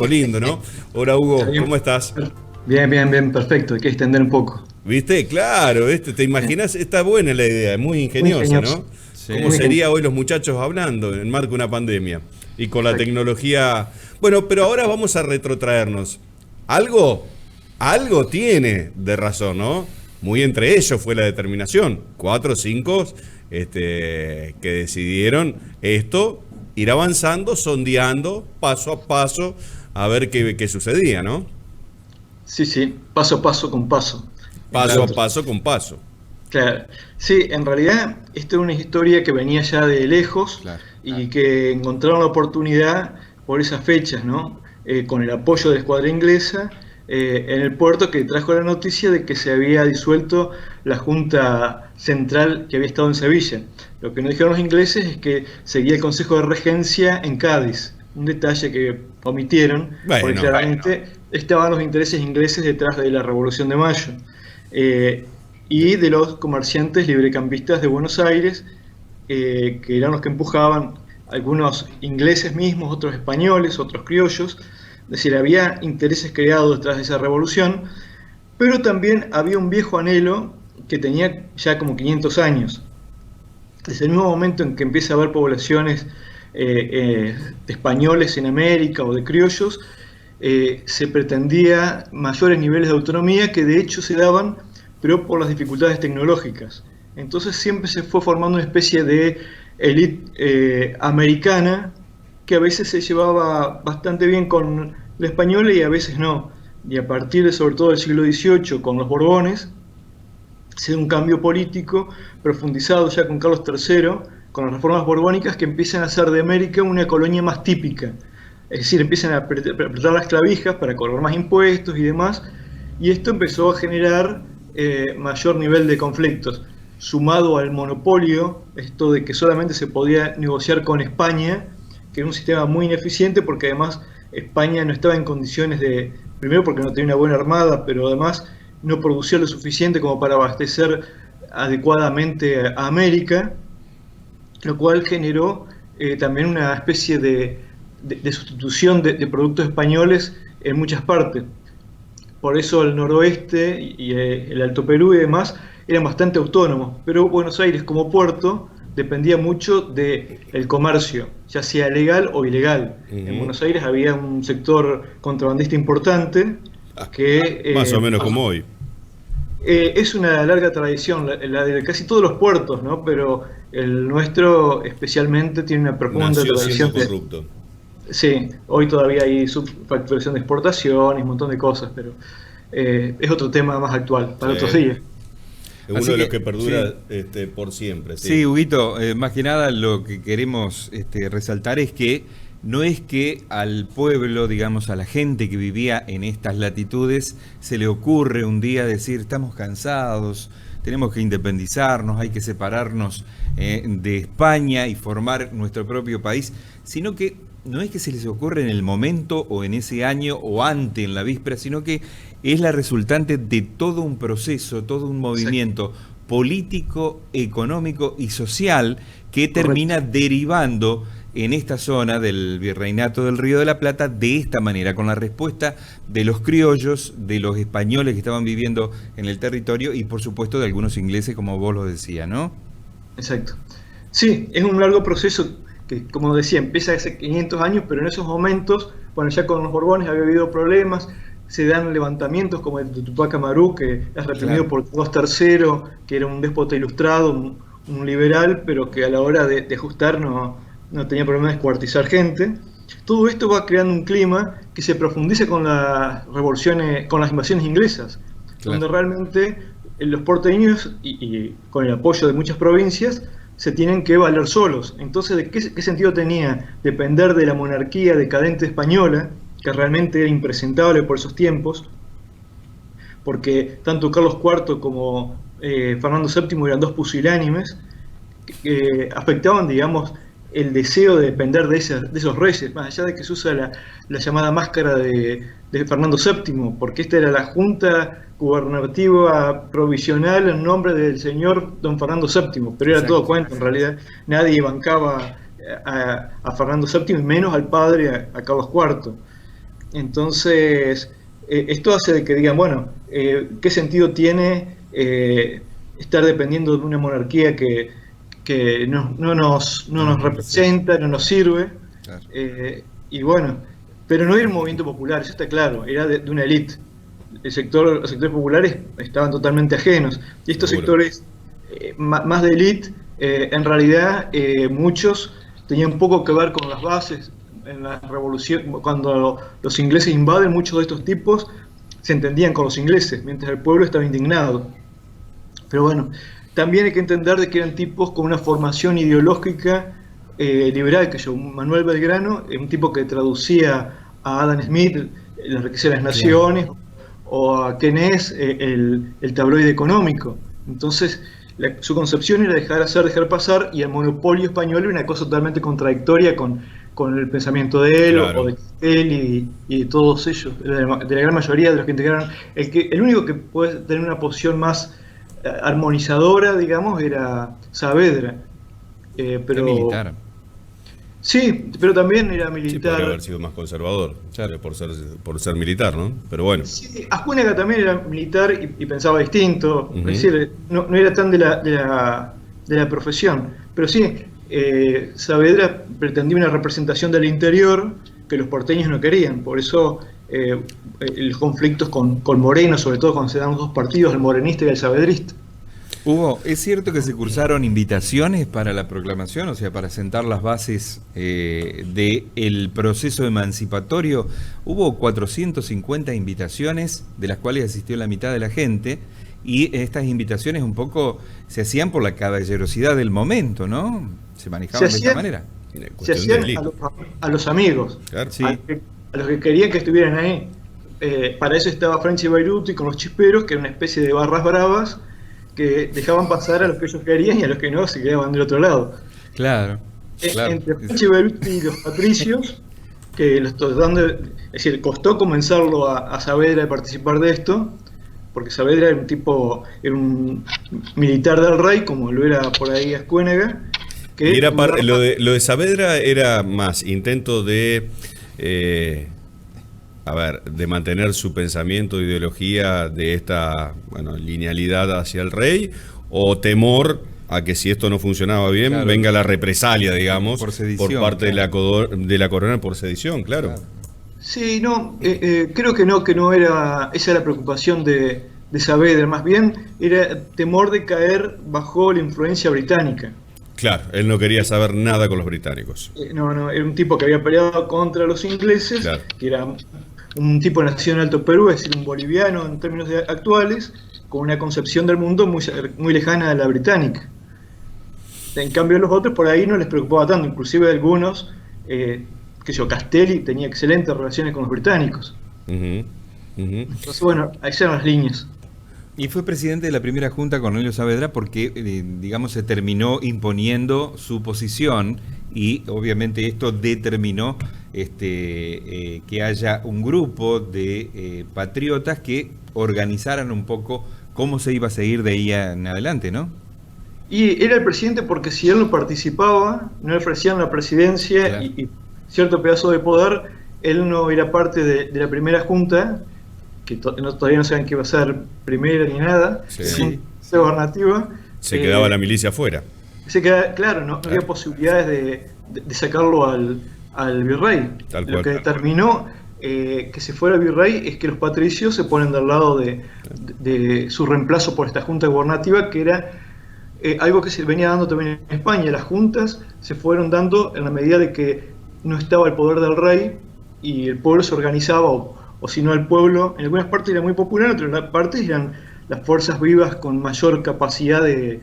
Lindo, ¿no? Hola ¿Está Hugo, ¿cómo bien? estás? Bien, bien, bien, perfecto. Hay que extender un poco. ¿Viste? Claro, ¿te Sí. imaginas? Está buena la idea, es muy Muy ingeniosa, ingenioso. ¿no? ¿Cómo Muy Sí. sería ingenioso. hoy los muchachos hablando en el marco de una pandemia? Y con la Exacto. tecnología. Bueno, pero ahora vamos a retrotraernos. Algo, algo tiene de razón, ¿no? Muy entre ellos fue la determinación. Cuatro o cinco que decidieron esto, ir avanzando, sondeando, paso a paso, a ver qué sucedía, ¿no? Sí, sí, paso a paso con paso, entre Paso a otros. paso con paso. Claro. Sí, en realidad esto es una historia que venía ya de lejos Claro. y que encontraron la oportunidad por esas fechas, ¿no? Con el apoyo de la escuadra inglesa en el puerto que trajo la noticia de que se había disuelto la Junta Central que había estado en Sevilla. Lo que nos dijeron los ingleses es que seguía el Consejo de Regencia en Cádiz, un detalle que omitieron porque Bueno, claramente estaban los intereses ingleses detrás de la Revolución de Mayo. Eh, y de los comerciantes librecampistas de Buenos Aires, que eran los que empujaban, algunos ingleses mismos, otros españoles, otros criollos. Es decir, había intereses creados detrás de esa revolución, pero también había un viejo anhelo que tenía ya como 500 años. Desde el mismo momento en que empieza a haber poblaciones de españoles en América o de criollos, se pretendía mayores niveles de autonomía que de hecho se daban, pero por las dificultades tecnológicas. Entonces siempre se fue formando una especie de élite americana que a veces se llevaba bastante bien con la española y a veces no. Y a partir de sobre todo del siglo XVIII con los Borbones, se da un cambio político profundizado ya con Carlos III, con las reformas borbónicas que empiezan a hacer de América una colonia más típica. Es decir, empiezan a apretar las clavijas para cobrar más impuestos y demás, y esto empezó a generar mayor nivel de conflictos, sumado al monopolio, esto de que solamente se podía negociar con España, que era un sistema muy ineficiente porque además España no estaba en condiciones de, primero porque no tenía una buena armada, pero además no producía lo suficiente como para abastecer adecuadamente a América, lo cual generó también una especie de sustitución de productos españoles en muchas partes. Por eso el noroeste y el Alto Perú y demás eran bastante autónomos, pero Buenos Aires como puerto dependía mucho del comercio, ya sea legal o ilegal. En ujú. Buenos Aires había un sector contrabandista importante que Más o menos como hoy. es una larga tradición, la de casi todos los puertos, ¿no? Pero el nuestro especialmente tiene una profunda Nació tradición siendo de... corrupto. Sí, hoy todavía hay subfacturación de exportaciones, un montón de cosas, pero es otro tema más actual, para otros Sí. días. Es uno Así de los que, que sí, perdura por siempre, sí, sí. Huguito, más que nada lo que queremos resaltar es que no es que al pueblo, digamos, a la gente que vivía en estas latitudes, se le ocurre un día decir, estamos cansados, tenemos que independizarnos, hay que separarnos de España y formar nuestro propio país, sino que no es que se les ocurre en el momento o en ese año o antes, en la víspera, sino que es la resultante de todo un proceso, todo un Exacto, movimiento político, económico y social que correcto. termina derivando en esta zona del Virreinato del Río de la Plata de esta manera, con la respuesta de los criollos, de los españoles que estaban viviendo en el territorio y por supuesto de algunos ingleses, como vos lo decías, ¿no? Exacto. Sí, es un largo proceso que, como decía, empieza hace 500 años, pero en esos momentos, bueno, ya con los Borbones había habido problemas, se dan levantamientos como el de Tupac Amaru, que es reprimido Claro. por Carlos III, que era un déspota ilustrado, un liberal, pero que a la hora de ajustar no tenía problema de descuartizar gente. Todo esto va creando un clima que se profundiza con las revoluciones, con las invasiones inglesas, Claro. donde realmente los porteños y con el apoyo de muchas provincias se tienen que valer solos. Entonces, ¿qué sentido tenía depender de la monarquía decadente española, que realmente era impresentable por esos tiempos? Porque tanto Carlos IV como Fernando VII eran dos pusilánimes que afectaban, digamos, el deseo de depender de esos reyes, más allá de que se usa la llamada máscara de Fernando VII, porque esta era la junta gubernativa provisional en nombre del señor don Fernando VII, pero era todo Exacto. cuento, en realidad nadie bancaba a Fernando VII, y menos al padre, a Carlos IV. Entonces, esto hace de que digan, bueno, ¿qué sentido tiene estar dependiendo de una monarquía que no nos representa, no nos sirve? Claro. Y bueno, pero no era un movimiento popular, eso está claro, era de una élite. Los sectores populares estaban totalmente ajenos. Y estos Seguro. sectores más de élite, en realidad muchos tenían poco que ver con las bases. En la revolución, cuando los ingleses invaden, muchos de estos tipos se entendían con los ingleses, mientras el pueblo estaba indignado. Pero bueno, también hay que entender de que eran tipos con una formación ideológica liberal, que yo, Manuel Belgrano, un tipo que traducía a Adam Smith, La riqueza de las naciones, o a Keynes, el tabloide económico. Entonces, su concepción era dejar hacer, dejar pasar, y el monopolio español era una cosa totalmente contradictoria con el pensamiento de él, Claro. o de él y de todos ellos, de la gran mayoría de los que integraron. El único que puede tener una posición más armonizadora, digamos, era Saavedra. Era militar. Sí, pero también era Sí, podría militar. haber sido más conservador, por ser militar, ¿no? Pero bueno. Sí, Ascuénaga también era militar y pensaba distinto, Ujú. es decir, no era tan de la profesión, pero sí, Saavedra pretendía una representación del interior que los porteños no querían, por eso los conflictos con Moreno, sobre todo cuando se dan los dos partidos, el morenista y el saavedrista. Hugo, ¿es cierto que se cursaron invitaciones para la proclamación, o sea, para sentar las bases del proceso emancipatorio? Hubo 450 invitaciones, de las cuales asistió la mitad de la gente, y estas invitaciones un poco se hacían por la caballerosidad del momento, ¿no? Se manejaban de esta manera. Se Cuestión de hacían élite. a los amigos, Claro. Sí. a los que querían que estuvieran ahí. Para eso estaba Franchi Bairuti con los chisperos, que era una especie de barras bravas, que dejaban pasar a los que ellos querían y a los que no se quedaban del otro lado. Claro, claro. Entre Franchi Bairuti y los patricios, que los trataban es decir, costó convencerlo a Saavedra de participar de esto, porque Saavedra era un militar del rey, como lo era por ahí Ascuénaga. Y era lo de Saavedra era más intento de de mantener su pensamiento, ideología de esta linealidad hacia el rey, o temor a que si esto no funcionaba bien, claro, venga la represalia, digamos, por sedición, por parte claro, de la corona por sedición, claro. Sí, no, creo que no era esa la preocupación de Saavedra, más bien era temor de caer bajo la influencia británica. Claro, él no quería saber nada con los británicos. No, era un tipo que había peleado contra los ingleses, Claro, que era un tipo nacido en Alto Perú, es decir, un boliviano en términos actuales, con una concepción del mundo muy lejana a la británica. En cambio, a los otros por ahí no les preocupaba tanto, inclusive algunos, Castelli tenía excelentes relaciones con los británicos. ujú, ujú. Entonces, bueno, ahí eran las líneas. Y fue presidente de la primera junta Cornelio Saavedra porque, digamos, se terminó imponiendo su posición y obviamente esto determinó que haya un grupo de patriotas que organizaran un poco cómo se iba a seguir de ahí en adelante, ¿no? Y era el presidente porque si él no participaba, no le ofrecían la presidencia, Claro, y cierto pedazo de poder, él no era parte de la primera junta, que todavía no saben qué iba a ser primera ni nada, Sí. Sí. gobernativa. Se quedaba la milicia afuera. Claro, no había posibilidades de sacarlo al virrey. Tal Lo cual. que determinó que se fuera el virrey es que los patricios se ponen del lado de su reemplazo por esta junta gobernativa, que era algo que se venía dando también en España. Las juntas se fueron dando en la medida de que no estaba el poder del rey y el pueblo se organizaba, o si no el pueblo, en algunas partes era muy popular, en otras partes eran las fuerzas vivas con mayor capacidad de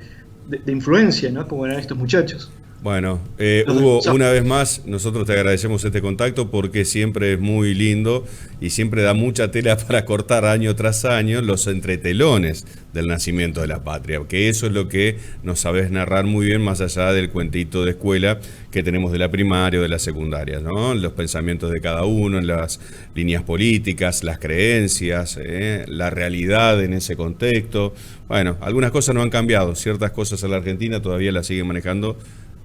influencia, ¿no? Como eran estos muchachos. Bueno, Hugo, una vez más, nosotros te agradecemos este contacto porque siempre es muy lindo y siempre da mucha tela para cortar año tras año los entretelones del nacimiento de la patria, que eso es lo que nos sabes narrar muy bien más allá del cuentito de escuela que tenemos de la primaria o de la secundaria, ¿no? Los pensamientos de cada uno, en las líneas políticas, las creencias, la realidad en ese contexto. Bueno, algunas cosas no han cambiado, ciertas cosas en la Argentina todavía las siguen manejando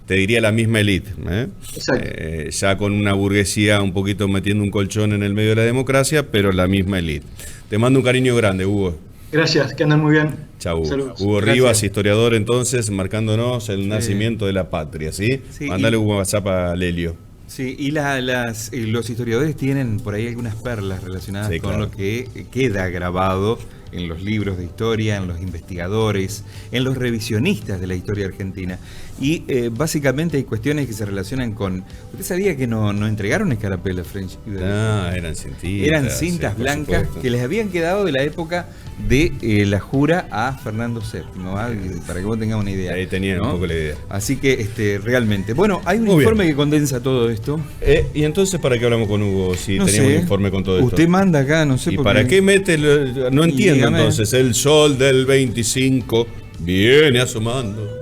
te diría la misma élite, ¿eh? Exacto. Ya con una burguesía un poquito metiendo un colchón en el medio de la democracia, pero la misma élite. Te mando un cariño grande, Hugo. Gracias, que andan muy bien. Chau, Hugo. Saludos. Hugo Gracias. Rivas, historiador entonces, marcándonos el nacimiento de la patria, ¿sí? Sí, Mandale y- un WhatsApp a Lelio. Sí, y los historiadores tienen por ahí algunas perlas relacionadas Sí, con claro. lo que queda grabado en los libros de historia, en los investigadores, en los revisionistas de la historia argentina. Y básicamente hay cuestiones que se relacionan con... ¿Usted sabía que no entregaron escarapela French? Ah, eran cintitas. Eran cintas sí, por blancas supuesto. que les habían quedado de la época de la jura a Fernando VII, ¿ah? Para que vos tengas una idea. Ahí tenían ¿no? un poco la idea. Así que realmente. Bueno, hay un Muy bien. informe que condensa todo esto. ¿Y entonces para qué hablamos con Hugo si No teníamos sé. un informe con todo esto? Usted manda acá, no sé ¿Y por para qué mete? No Y entiendo dígame. entonces. El sol del 25 viene asomando.